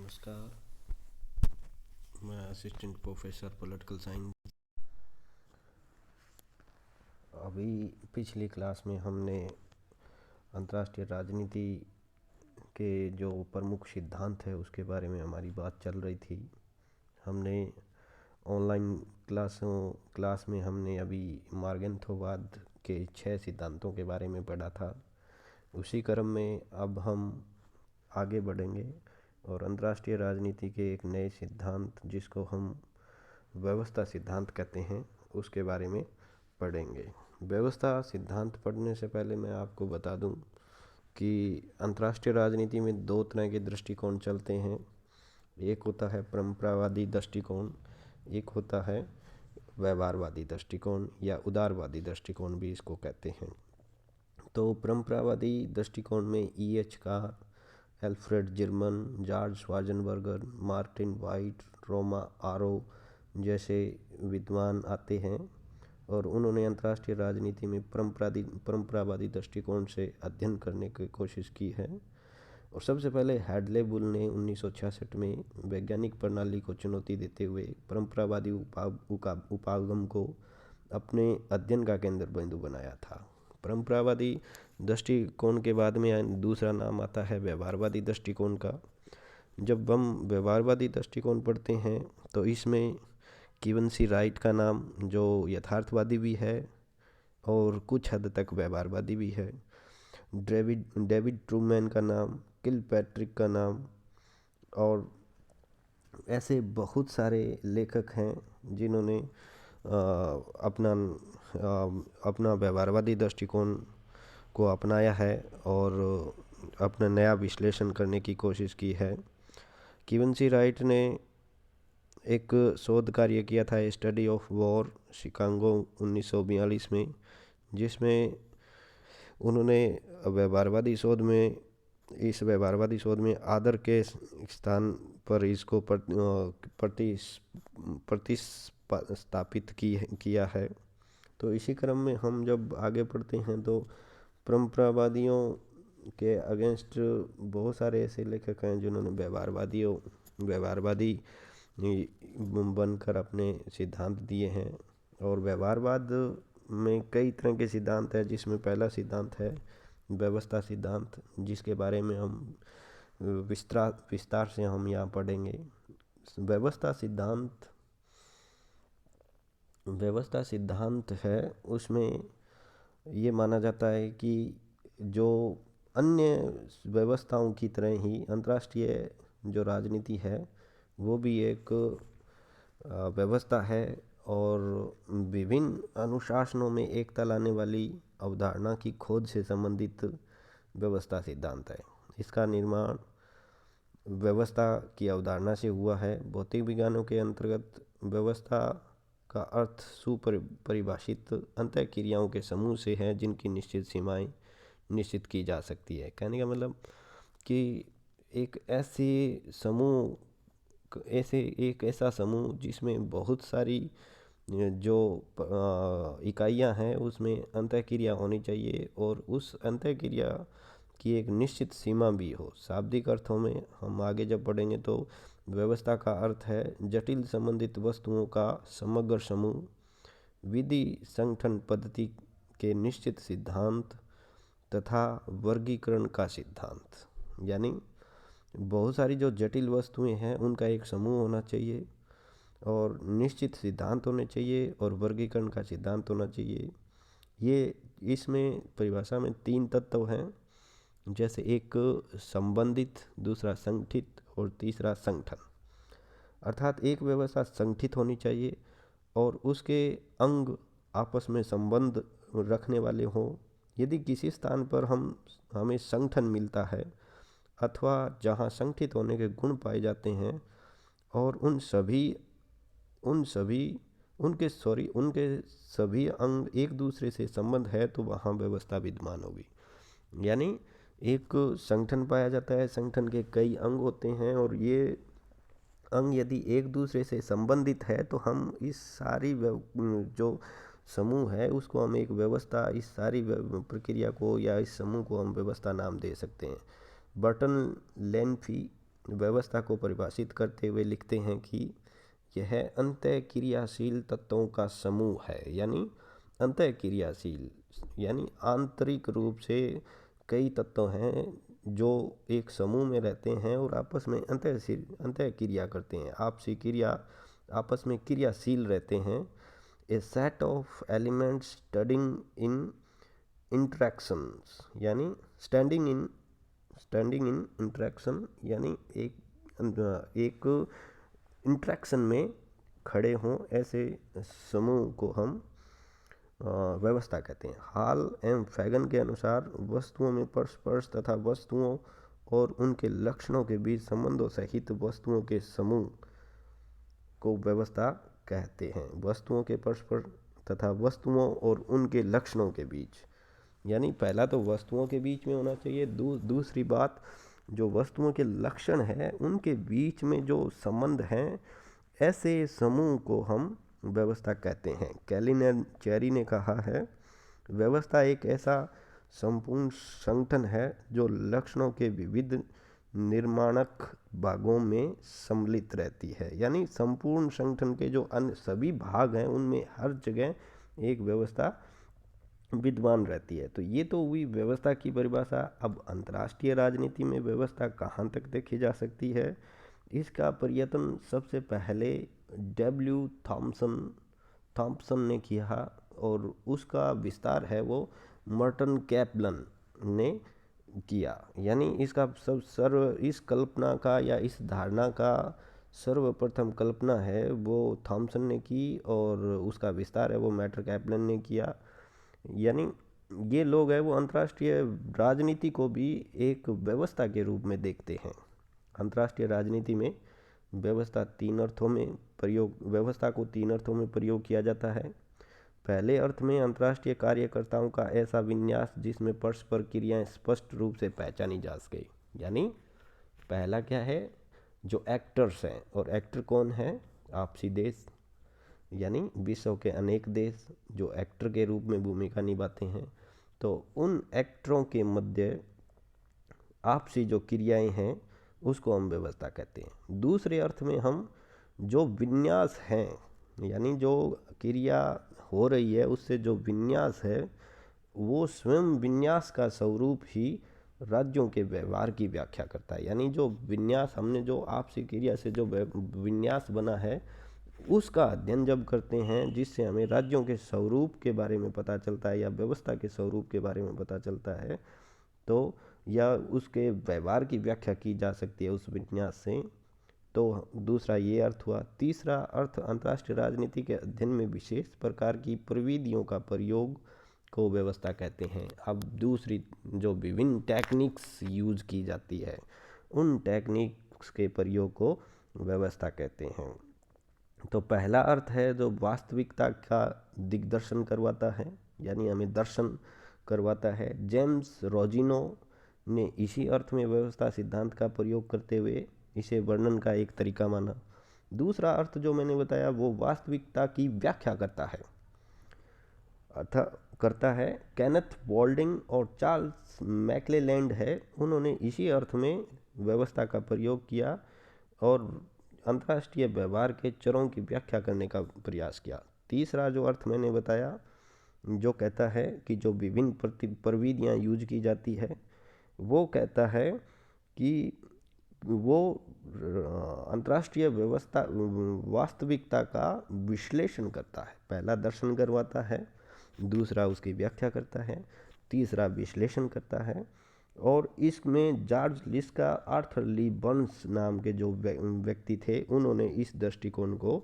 नमस्कार। मैं assistant professor political science. अभी पिछली क्लास में हमने अंतर्राष्ट्रीय राजनीति के जो प्रमुख सिद्धांत है उसके बारे में हमारी बात चल रही थी। हमने ऑनलाइन क्लास में हमने अभी मार्गेंथोवाद के 6 सिद्धांतों के बारे में पढ़ा था। उसी क्रम में अब हम आगे बढ़ेंगे और अंतर्राष्ट्रीय राजनीति के एक नए सिद्धांत जिसको हम व्यवस्था सिद्धांत कहते हैं उसके बारे में पढ़ेंगे। व्यवस्था सिद्धांत पढ़ने से पहले मैं आपको बता दूं कि अंतर्राष्ट्रीय राजनीति में 2 तरह के दृष्टिकोण चलते हैं। एक होता है परंपरावादी दृष्टिकोण, एक होता है व्यवहारवादी दृष्टिकोण या उदारवादी दृष्टिकोण भी इसको कहते हैं। तो परंपरावादी दृष्टिकोण में E.H. Carr, Alfred Zimmern, George Schwarzenberger, Martin Wight, Raymond Aron जैसे विद्वान आते हैं और उन्होंने अंतर्राष्ट्रीय राजनीति में परंपरावादी दृष्टिकोण से अध्ययन करने की कोशिश की है। और सबसे पहले हैडले बुल ने 1966 में वैज्ञानिक प्रणाली को चुनौती देते हुए परंपरावादी उपागम को अपने अध्ययन का केंद्र बिंदु बनाया था। परंपरावादी दृष्टिकोण के बाद में दूसरा नाम आता है व्यवहारवादी दृष्टिकोण का। जब हम व्यवहारवादी दृष्टिकोण पढ़ते हैं तो इसमें किवंसी राइट का नाम जो यथार्थवादी भी है और कुछ हद तक व्यवहारवादी भी है, डेविड ट्रूमैन का नाम, किलपैट्रिक का नाम और ऐसे बहुत सारे लेखक हैं जिन्होंने अपना व्यवहारवादी दृष्टिकोण को अपनाया है और अपना नया विश्लेषण करने की कोशिश की है। किवंसी राइट ने एक शोध कार्य किया था स्टडी ऑफ वॉर शिकागो 1942 में, जिसमें उन्होंने इस व्यवहारवादी शोध में आदर के स्थान पर इसको प्रतिस्थापित किया है। तो इसी क्रम में हम जब आगे बढ़ते हैं तो परंपरावादियों के अगेंस्ट बहुत सारे ऐसे लेखक हैं जिन्होंने व्यवहारवादी बनकर अपने सिद्धांत दिए हैं। और व्यवहारवाद में कई तरह के सिद्धांत हैं, जिसमें पहला सिद्धांत है व्यवस्था सिद्धांत, जिसके बारे में हम विस्तार से हम यहाँ पढ़ेंगे। व्यवस्था सिद्धांत है, उसमें ये माना जाता है कि जो अन्य व्यवस्थाओं की तरह ही अंतर्राष्ट्रीय जो राजनीति है वो भी एक व्यवस्था है और विभिन्न अनुशासनों में एकता लाने वाली अवधारणा की खोज से संबंधित व्यवस्था सिद्धांत है। इसका निर्माण व्यवस्था की अवधारणा से हुआ है। भौतिक विज्ञानों के अंतर्गत व्यवस्था का अर्थ सुपरिभाषित अंतःक्रियाओं के समूह से है जिनकी निश्चित सीमाएं निश्चित की जा सकती है। कहने का मतलब कि एक ऐसा समूह जिसमें बहुत सारी जो इकाइयां हैं उसमें अंतःक्रिया होनी चाहिए और उस अंतःक्रिया की एक निश्चित सीमा भी हो। शाब्दिक अर्थों में हम आगे जब पढ़ेंगे तो व्यवस्था का अर्थ है जटिल संबंधित वस्तुओं का समग्र समूह, विधि संगठन पद्धति के निश्चित सिद्धांत तथा वर्गीकरण का सिद्धांत। यानी बहुत सारी जो जटिल वस्तुएं हैं उनका एक समूह होना चाहिए और निश्चित सिद्धांत होने चाहिए और वर्गीकरण का सिद्धांत होना चाहिए। ये इसमें परिभाषा में 3 तत्व हैं, जैसे एक संबंधित, दूसरा संगठित और तीसरा संगठन। अर्थात एक व्यवस्था संगठित होनी चाहिए और उसके अंग आपस में संबंध रखने वाले हों। यदि किसी स्थान पर हमें संगठन मिलता है अथवा जहां संगठित होने के गुण पाए जाते हैं और उनके सभी अंग एक दूसरे से संबंध है तो वहाँ व्यवस्था विद्यमान होगी। यानी एक संगठन पाया जाता है, संगठन के कई अंग होते हैं और ये अंग यदि एक दूसरे से संबंधित है तो हम इस सारी जो समूह है उसको हम एक व्यवस्था, इस सारी प्रक्रिया को या इस समूह को हम व्यवस्था नाम दे सकते हैं। बर्टन लेनफी व्यवस्था को परिभाषित करते हुए लिखते हैं कि यह अंतःक्रियाशील तत्वों का समूह है। यानी अंतःक्रियाशील यानी आंतरिक रूप से कई तत्व हैं जो एक समूह में रहते हैं और आपस में अंतःक्रिया करते हैं, आपसी क्रिया, आपस में क्रियाशील रहते हैं। A set of elements standing in interactions यानी स्टैंडिंग इन इंट्रैक्शन यानी एक इंट्रैक्शन में खड़े हों, ऐसे समूह को हम व्यवस्था कहते हैं। हॉल एवं फैगन के अनुसार वस्तुओं में परस्पर तथा वस्तुओं और उनके लक्षणों के बीच संबंधों सहित वस्तुओं के समूह को व्यवस्था कहते हैं। वस्तुओं के परस्पर तथा वस्तुओं और उनके लक्षणों के बीच, यानी पहला तो वस्तुओं के बीच में होना चाहिए। दूसरी बात, जो वस्तुओं के लक्षण है उनके बीच में जो संबंध हैं, ऐसे समूह को हम व्यवस्था कहते हैं। कैलिनर-चेरी ने कहा है, व्यवस्था एक ऐसा संपूर्ण संगठन है जो लक्षणों के विविध निर्माणक भागों में सम्मिलित रहती है। यानी संपूर्ण संगठन के जो अन्य सभी भाग हैं उनमें हर जगह एक व्यवस्था विद्यमान रहती है। तो ये तो हुई व्यवस्था की परिभाषा। अब अंतर्राष्ट्रीय राजनीति में व्यवस्था कहाँ तक देखी जा सकती है, इसका प्रयत्न सबसे पहले डब्ल्यू थॉम्पसन ने किया और उसका विस्तार है वो मर्टन कैपलन ने किया। यानी इसका इस कल्पना का या इस धारणा का सर्वप्रथम कल्पना है वो थॉम्पसन ने की और उसका विस्तार है वो मर्टन कैपलन ने किया। यानी ये लोग हैं वो अंतर्राष्ट्रीय राजनीति को भी एक व्यवस्था के रूप में देखते हैं। अंतर्राष्ट्रीय राजनीति में व्यवस्था को तीन अर्थों में प्रयोग किया जाता है। पहले अर्थ में अंतर्राष्ट्रीय कार्यकर्ताओं का ऐसा विन्यास जिसमें परस्पर क्रियाएं स्पष्ट रूप से पहचानी जा सके। यानी पहला क्या है, जो एक्टर्स हैं, और एक्टर कौन है, आपसी देश, यानी विश्व के अनेक देश जो एक्टर के रूप में भूमिका निभाते हैं। तो उन एक्टरों के मध्य आपसी जो क्रियाएं हैं उसको हम व्यवस्था कहते हैं। दूसरे अर्थ में हम जो विन्यास हैं, यानी जो क्रिया हो रही है उससे जो विन्यास है वो स्वयं विन्यास का स्वरूप ही राज्यों के व्यवहार की व्याख्या करता है। यानी जो विन्यास हमने जो आपसी क्रिया से जो विन्यास बना है उसका अध्ययन जब करते हैं, जिससे हमें राज्यों के स्वरूप के बारे में पता चलता है या व्यवस्था के स्वरूप के बारे में पता चलता है, तो या उसके व्यवहार की व्याख्या की जा सकती है उस विन्यास से। तो दूसरा ये अर्थ हुआ। तीसरा अर्थ, अंतर्राष्ट्रीय राजनीति के अध्ययन में विशेष प्रकार की प्रविधियों का प्रयोग को व्यवस्था कहते हैं। अब दूसरी जो विभिन्न टेक्निक्स यूज की जाती है उन टेक्निक्स के प्रयोग को व्यवस्था कहते हैं। तो पहला अर्थ है जो वास्तविकता का दिग्दर्शन करवाता है, यानी हमें दर्शन करवाता है। जेम्स रोजिनो ने इसी अर्थ में व्यवस्था सिद्धांत का प्रयोग करते हुए इसे वर्णन का एक तरीका माना। दूसरा अर्थ जो मैंने बताया वो वास्तविकता की व्याख्या करता है। केनेथ बोल्डिंग और चार्ल्स मैक्लेलैंड है, उन्होंने इसी अर्थ में व्यवस्था का प्रयोग किया और अंतर्राष्ट्रीय व्यवहार के चरों की व्याख्या करने का प्रयास किया। तीसरा जो अर्थ मैंने बताया जो कहता है कि जो विभिन्न प्रविधियाँ यूज की जाती है, वो कहता है कि वो अंतर्राष्ट्रीय व्यवस्था वास्तविकता का विश्लेषण करता है। पहला दर्शन करवाता है, दूसरा उसकी व्याख्या करता है, तीसरा विश्लेषण करता है। और इसमें जॉर्ज लिस्का, आर्थर ली बर्न्स नाम के जो व्यक्ति थे उन्होंने इस दृष्टिकोण को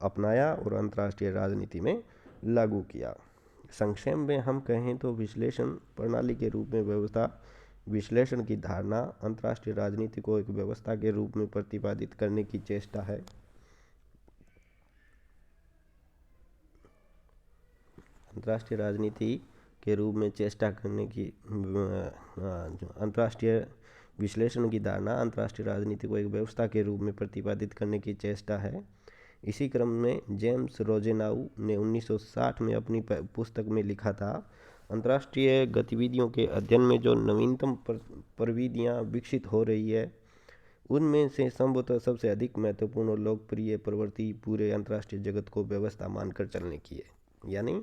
अपनाया और अंतर्राष्ट्रीय राजनीति में लागू किया। संक्षेप में हम कहें तो विश्लेषण प्रणाली के रूप में व्यवस्था विश्लेषण की धारणा अंतर्राष्ट्रीय राजनीति को एक व्यवस्था के रूप में प्रतिपादित करने की चेष्टा है। अंतर्राष्ट्रीय राजनीति के रूप में चेष्टा करने की अंतर्राष्ट्रीय विश्लेषण की धारणा अंतर्राष्ट्रीय राजनीति को एक व्यवस्था के रूप में प्रतिपादित करने की चेष्टा है। इसी क्रम में जेम्स रोजेनाउ ने 1960 में अपनी पुस्तक में लिखा था, अंतर्राष्ट्रीय गतिविधियों के अध्ययन में जो नवीनतम प्रविधियाँ विकसित हो रही है उनमें से संभवतः सबसे अधिक महत्वपूर्ण और लोकप्रिय प्रवृत्ति पूरे अंतर्राष्ट्रीय जगत को व्यवस्था मानकर चलने की है। यानी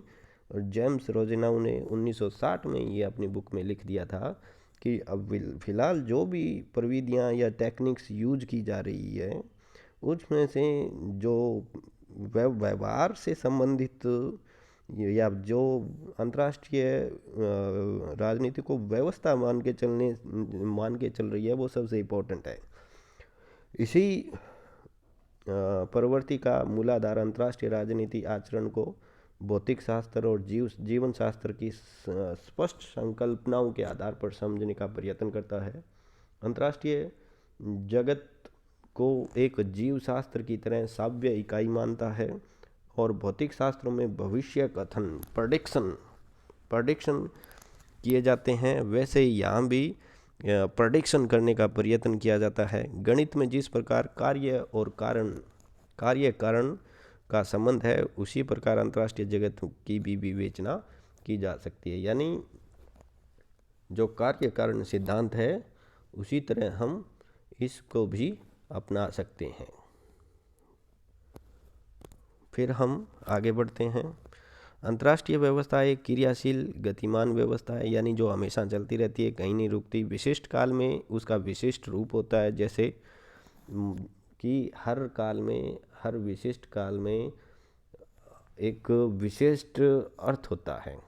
जेम्स रोजेनाउ ने 1960 में ये अपनी बुक में लिख दिया था कि अब फिलहाल जो भी प्रविधियाँ या टेक्निक्स यूज की जा रही है उसमें से जो व्यवहार से संबंधित या जो अंतर्राष्ट्रीय राजनीति को व्यवस्था मान के चल रही है वो सबसे इम्पोर्टेंट है। इसी प्रवृत्ति का मूलाधार अंतर्राष्ट्रीय राजनीति आचरण को भौतिक शास्त्र और जीवन शास्त्र की स्पष्ट संकल्पनाओं के आधार पर समझने का प्रयत्न करता है। अंतर्राष्ट्रीय जगत को एक जीव शास्त्र की तरह साव्य इकाई मानता है और भौतिक शास्त्रों में भविष्य कथन प्रेडिक्शन किए जाते हैं, वैसे ही यहाँ भी प्रेडिक्शन करने का प्रयत्न किया जाता है। गणित में जिस प्रकार कार्य कारण का संबंध है उसी प्रकार अंतर्राष्ट्रीय जगत की भी विवेचना की जा सकती है। यानी जो कार्य कारण सिद्धांत है उसी तरह हम इसको भी अपना सकते हैं। फिर हम आगे बढ़ते हैं। अंतर्राष्ट्रीय व्यवस्था एक क्रियाशील गतिमान व्यवस्था है, यानी जो हमेशा चलती रहती है, कहीं नहीं रुकती। विशिष्ट काल में उसका विशिष्ट रूप होता है, जैसे कि हर विशिष्ट काल में एक विशिष्ट अर्थ होता है।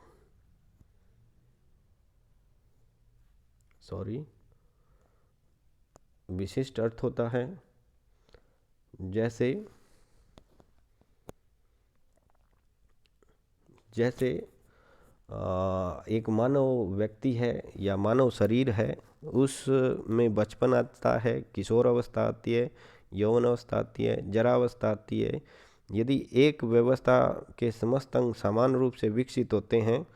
विशिष्ट अर्थ होता है। जैसे एक मानव व्यक्ति है या मानव शरीर है, उसमें बचपन आता है, किशोर अवस्था आती है, यौवन अवस्था आती है, जरावस्था आती है। यदि एक व्यवस्था के समस्त अंग समान रूप से विकसित होते हैं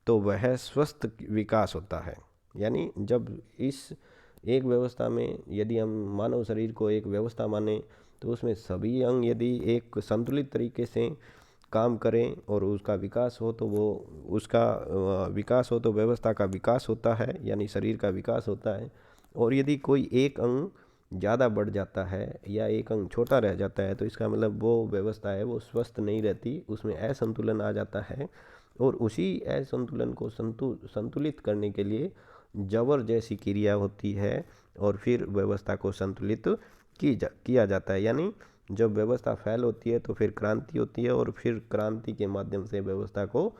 तो वह स्वस्थ विकास होता है। यानी जब इस एक व्यवस्था में यदि हम मानव शरीर को एक व्यवस्था माने तो उसमें सभी अंग यदि एक संतुलित तरीके से काम करें और उसका विकास हो तो व्यवस्था का विकास होता है, यानी शरीर का विकास होता है। और यदि कोई एक अंग ज़्यादा बढ़ जाता है या एक अंग छोटा रह जाता है तो इसका मतलब वो व्यवस्था है वो स्वस्थ नहीं रहती, उसमें असंतुलन आ जाता है। और उसी असंतुलन को संतुलित करने के लिए जबर जैसी क्रिया होती है और फिर व्यवस्था को संतुलित किया जाता है। यानी जब व्यवस्था फैल होती है तो फिर क्रांति होती है और फिर क्रांति के माध्यम से व्यवस्था को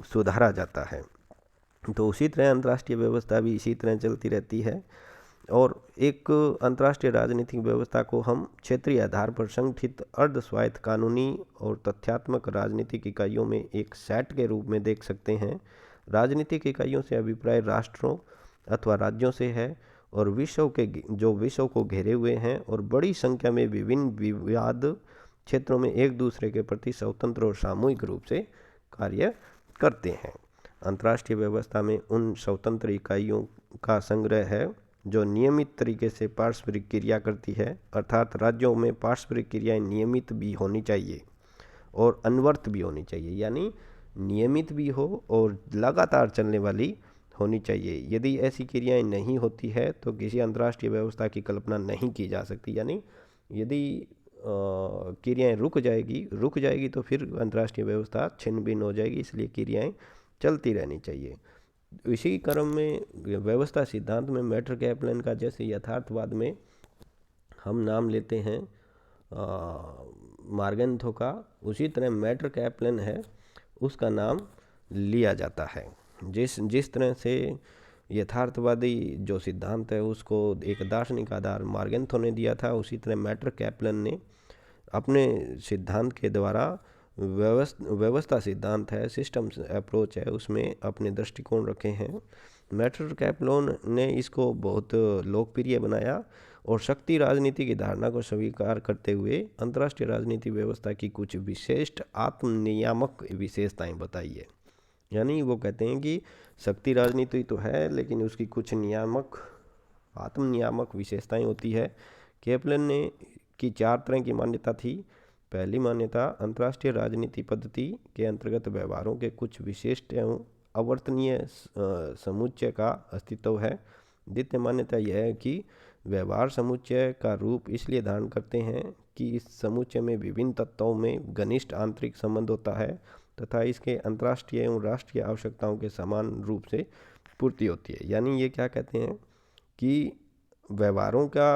सुधारा जाता है। तो उसी तरह अंतर्राष्ट्रीय व्यवस्था भी इसी तरह चलती रहती है। और एक अंतर्राष्ट्रीय राजनीतिक व्यवस्था को हम क्षेत्रीय आधार पर संगठित अर्ध स्वायत्त कानूनी और तथ्यात्मक राजनीतिक इकाइयों में एक सेट के रूप में देख सकते हैं। राजनीतिक इकाइयों से अभिप्राय राष्ट्रों अथवा राज्यों से है और विश्व को घेरे हुए हैं और बड़ी संख्या में विभिन्न विवाद क्षेत्रों में एक दूसरे के प्रति स्वतंत्र और सामूहिक रूप से कार्य करते हैं। अंतर्राष्ट्रीय व्यवस्था में उन स्वतंत्र इकाइयों का संग्रह है जो नियमित तरीके से पारस्परिक क्रिया करती है, अर्थात राज्यों में पारस्परिक क्रियाएं नियमित भी होनी चाहिए और अनवर्त भी होनी चाहिए। यानी नियमित भी हो और लगातार चलने वाली होनी चाहिए। यदि ऐसी क्रियाएं नहीं होती है तो किसी अंतर्राष्ट्रीय व्यवस्था की कल्पना नहीं की जा सकती। यानी यदि क्रियाएं रुक जाएगी तो फिर अंतर्राष्ट्रीय व्यवस्था छिन्न भिन्न हो जाएगी। इसलिए क्रियाएं चलती रहनी चाहिए। इसी क्रम में व्यवस्था सिद्धांत में मैटर कैपलन का, जैसे यथार्थवाद में हम नाम लेते हैं मार्गेंथो का, उसी तरह मैटर कैपलन है उसका नाम लिया जाता है। जिस तरह से यथार्थवादी जो सिद्धांत है उसको एक दार्शनिक आधार मार्गेंथो ने दिया था, उसी तरह मैटर कैपलन ने अपने सिद्धांत के द्वारा व्यवस्था सिद्धांत है, सिस्टम अप्रोच है, उसमें अपने दृष्टिकोण रखे हैं। मैटर कैपलन ने इसको बहुत लोकप्रिय बनाया और शक्ति राजनीति की धारणा को स्वीकार करते हुए अंतर्राष्ट्रीय राजनीति व्यवस्था की कुछ विशिष्ट आत्मनियामक विशेषताएं बताई है। यानी वो कहते हैं कि शक्ति राजनीति तो है लेकिन उसकी कुछ आत्मनियामक विशेषताएं होती है। कैपलन ने की 4 तरह की मान्यता थी। पहली मान्यता, अंतर्राष्ट्रीय राजनीति पद्धति के अंतर्गत व्यवहारों के कुछ विशिष्ट एवं अवर्तनीय समुच्चय का अस्तित्व है। द्वितीय मान्यता यह है कि व्यवहार समुच्चय का रूप इसलिए धारण करते हैं कि इस समुच्चय में विभिन्न तत्वों में घनिष्ठ आंतरिक संबंध होता है तथा इसके अंतर्राष्ट्रीय एवं राष्ट्रीय आवश्यकताओं के समान रूप से पूर्ति होती है। यानी ये क्या कहते हैं कि व्यवहारों का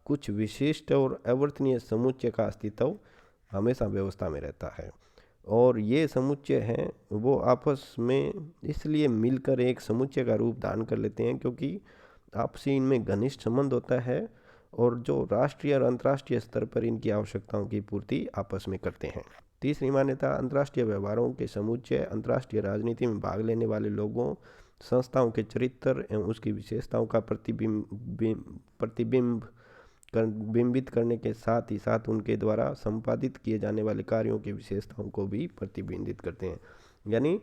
कुछ विशिष्ट और अवर्तनीय समुच्चय का अस्तित्व हमेशा व्यवस्था में रहता है और ये समुच्चय हैं वो आपस में इसलिए मिलकर एक समुच्चय का रूप धारण कर लेते हैं क्योंकि आपसी इनमें घनिष्ठ संबंध होता है और जो राष्ट्रीय और अंतर्राष्ट्रीय स्तर पर इनकी आवश्यकताओं की पूर्ति आपस में करते हैं। तीसरी मान्यता, अंतर्राष्ट्रीय व्यवहारों के समुच्चय अंतर्राष्ट्रीय राजनीति में भाग लेने वाले लोगों, संस्थाओं के चरित्र एवं उसकी विशेषताओं का बिंबित करने के साथ ही साथ उनके द्वारा संपादित किए जाने वाले कार्यों की विशेषताओं को भी प्रतिबिंबित करते हैं। यानी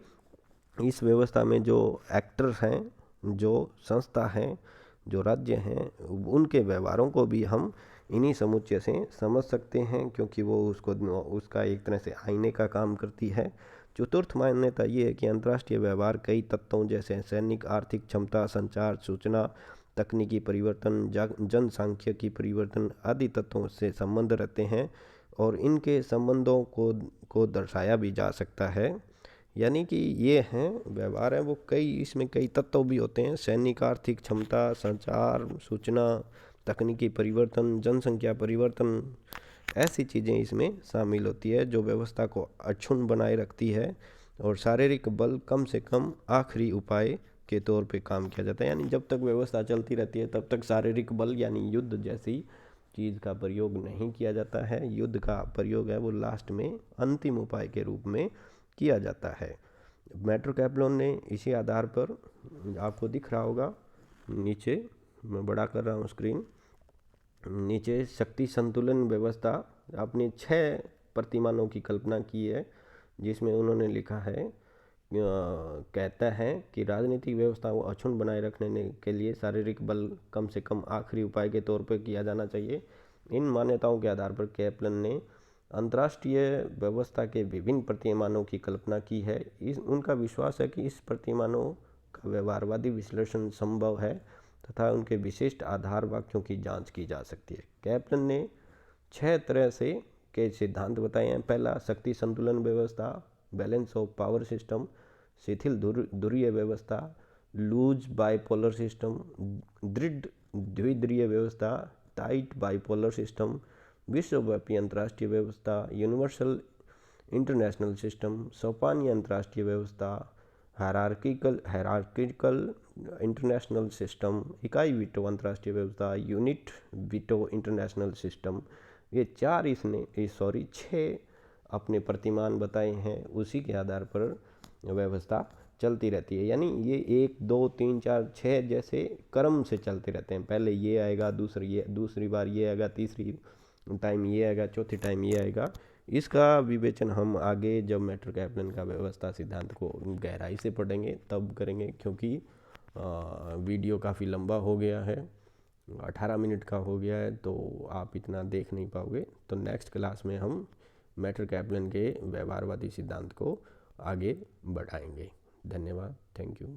इस व्यवस्था में जो एक्टर्स हैं, जो संस्था हैं, जो राज्य हैं, उनके व्यवहारों को भी हम इन्हीं समुच्चय से समझ सकते हैं क्योंकि वो उसका एक तरह से आईने का काम करती है। चतुर्थ मान्यता ये है कि अंतर्राष्ट्रीय व्यवहार कई तत्वों जैसे सैनिक, आर्थिक क्षमता, संचार, सूचना, तकनीकी परिवर्तन, जनसांख्यिकी परिवर्तन आदि तत्वों से संबंध रहते हैं और इनके संबंधों को दर्शाया भी जा सकता है। यानी कि ये हैं व्यवहार है वो इसमें कई तत्व भी होते हैं, सैनिक, आर्थिक क्षमता, संचार, सूचना, तकनीकी परिवर्तन, जनसंख्या परिवर्तन, ऐसी चीज़ें इसमें शामिल होती है जो व्यवस्था को अक्षुण्ण बनाए रखती है और शारीरिक बल कम से कम आखिरी उपाय के तौर पे काम किया जाता है। यानी जब तक व्यवस्था चलती रहती है तब तक शारीरिक बल यानी युद्ध जैसी चीज़ का प्रयोग नहीं किया जाता है। युद्ध का प्रयोग है वो लास्ट में अंतिम उपाय के रूप में किया जाता है। मैटर कैपलन ने इसी आधार पर, आपको दिख रहा होगा नीचे, मैं बड़ा कर रहा हूँ स्क्रीन, नीचे शक्ति संतुलन व्यवस्था अपने 6 प्रतिमानों की कल्पना की है जिसमें उन्होंने लिखा है, कहता है कि राजनीतिक व्यवस्था को अक्षुण्ण बनाए रखने के लिए शारीरिक बल कम से कम आखिरी उपाय के तौर पर किया जाना चाहिए। इन मान्यताओं के आधार पर कैपलन ने अंतर्राष्ट्रीय व्यवस्था के विभिन्न प्रतिमानों की कल्पना की है। उनका विश्वास है कि इस प्रतिमानों का व्यवहारवादी विश्लेषण संभव है तथा उनके विशिष्ट आधार वाक्यों की जांच की जा सकती है। कैपलन ने 6 तरह से के सिद्धांत बताए हैं। पहला, शक्ति संतुलन व्यवस्था, बैलेंस ऑफ पावर सिस्टम, शिथिल ध्रुवीय व्यवस्था, लूज बाइपोलर सिस्टम, दृढ़ द्विध्रुवीय व्यवस्था, टाइट बाइपोलर सिस्टम, विश्वव्यापी अंतर्राष्ट्रीय व्यवस्था, यूनिवर्सल इंटरनेशनल सिस्टम, सोपानी अंतर्राष्ट्रीय व्यवस्था, हायरार्किकल इंटरनेशनल सिस्टम, इकाई वीटो अंतर्राष्ट्रीय व्यवस्था, यूनिट वीटो इंटरनेशनल सिस्टम। ये 6 अपने प्रतिमान बताए हैं, उसी के आधार पर व्यवस्था चलती रहती है। यानी ये 1, 2, 3, 4, 6 जैसे क्रम से चलते रहते हैं। पहले ये आएगा, दूसरी बार ये आएगा, तीसरी टाइम ये आएगा, चौथी टाइम ये आएगा। इसका विवेचन हम आगे जब मैटर कैपलन का व्यवस्था सिद्धांत को गहराई से पढ़ेंगे तब करेंगे, क्योंकि वीडियो काफ़ी लंबा हो गया है, 18 मिनट का हो गया है, तो आप इतना देख नहीं पाओगे। तो नेक्स्ट क्लास में हम मैटर कैपलन के व्यवहारवादी सिद्धांत को आगे बढ़ाएंगे। धन्यवाद, थैंक यू।